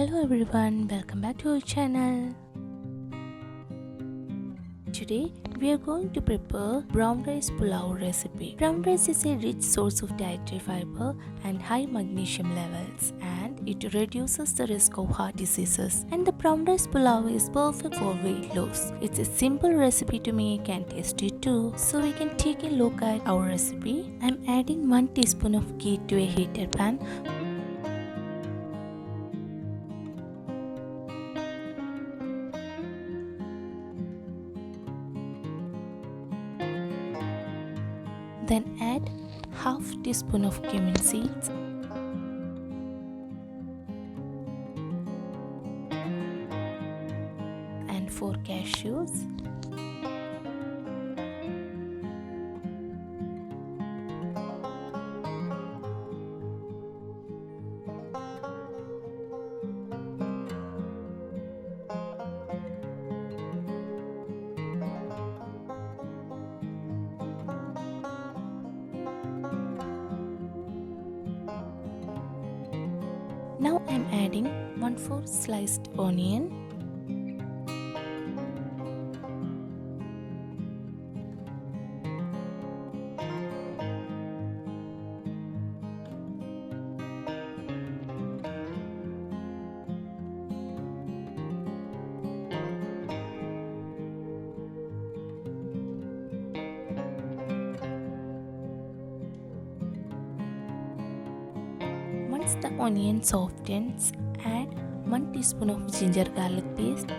Hello everyone, welcome back to our channel. Today we are going to prepare brown rice pulao recipe. Brown rice is a rich source of dietary fiber and high magnesium levels, and it reduces the risk of heart diseases. And the brown rice pulao is perfect for weight loss. It's a simple recipe to make and tasty too. So we can take a look at our recipe. I'm adding 1 teaspoon of ghee to a heated pan. Then add half teaspoon of cumin seeds and 4 cashews. Now I'm adding 1/4 sliced onion, Once the onion softens, add 1 teaspoon of ginger garlic paste,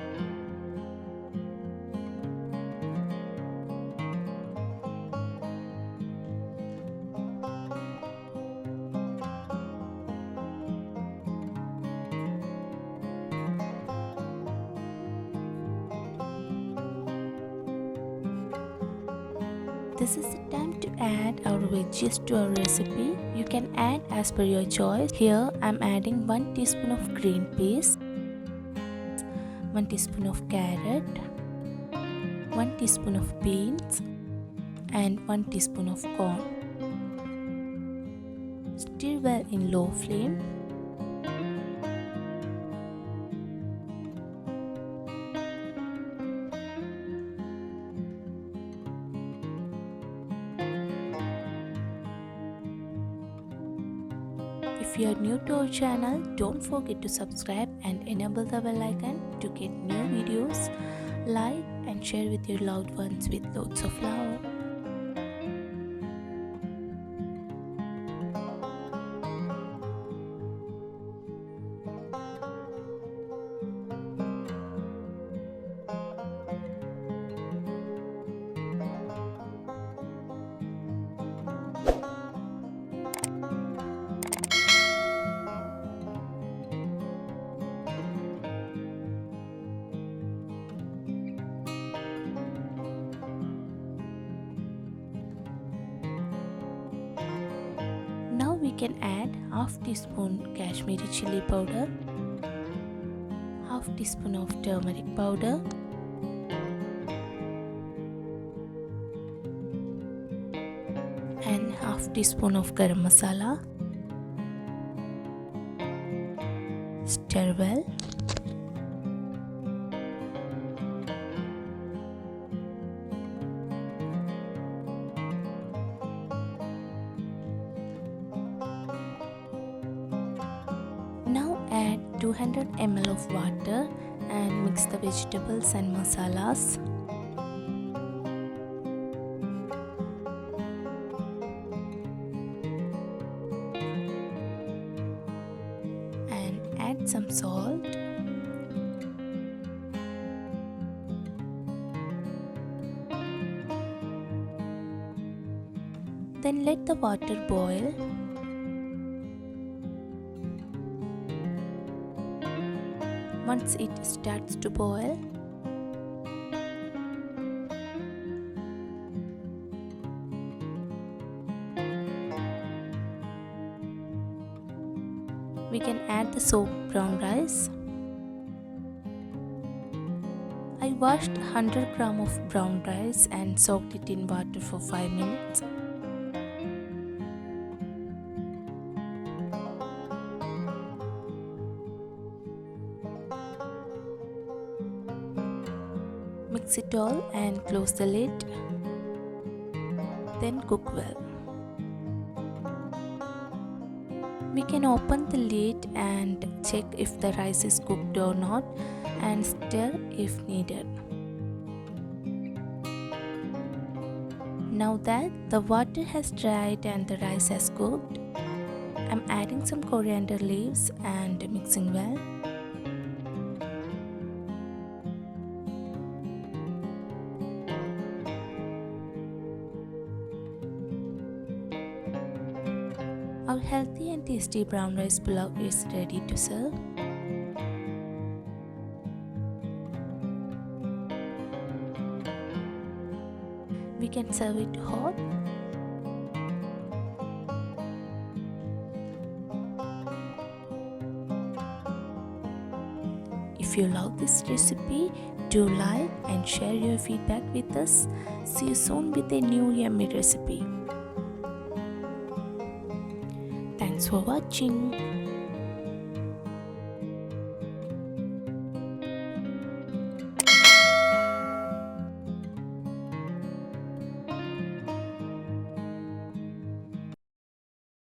This is the time to add our veggies to our recipe. You can add as per your choice. Here I'm adding 1 teaspoon of green peas, 1 teaspoon of carrot, 1 teaspoon of beans and 1 teaspoon of corn. Stir well in low flame. If you are new to our channel, don't forget to subscribe and enable the bell icon to get new videos. Like and share with your loved ones with loads of love. Now we can add half teaspoon Kashmiri chili powder, half teaspoon of turmeric powder, and half teaspoon of garam masala. Stir well. Now add 200 ml of water and mix the vegetables and masalas. And add some salt. Then let the water boil. Once it starts to boil, we can add the soaked brown rice. I washed 100 grams of brown rice and soaked it in water for 5 minutes. mix it all and close the lid. Then cook well. We can open the lid and check if the rice is cooked or not and stir if needed. Now that the water has dried and the rice has cooked, I'm adding some coriander leaves and mixing well. Our healthy and tasty brown rice pulao is ready to serve. We can serve it hot. If you love this recipe, do like and share your feedback with us. See you soon with a new yummy recipe. Thanks for watching.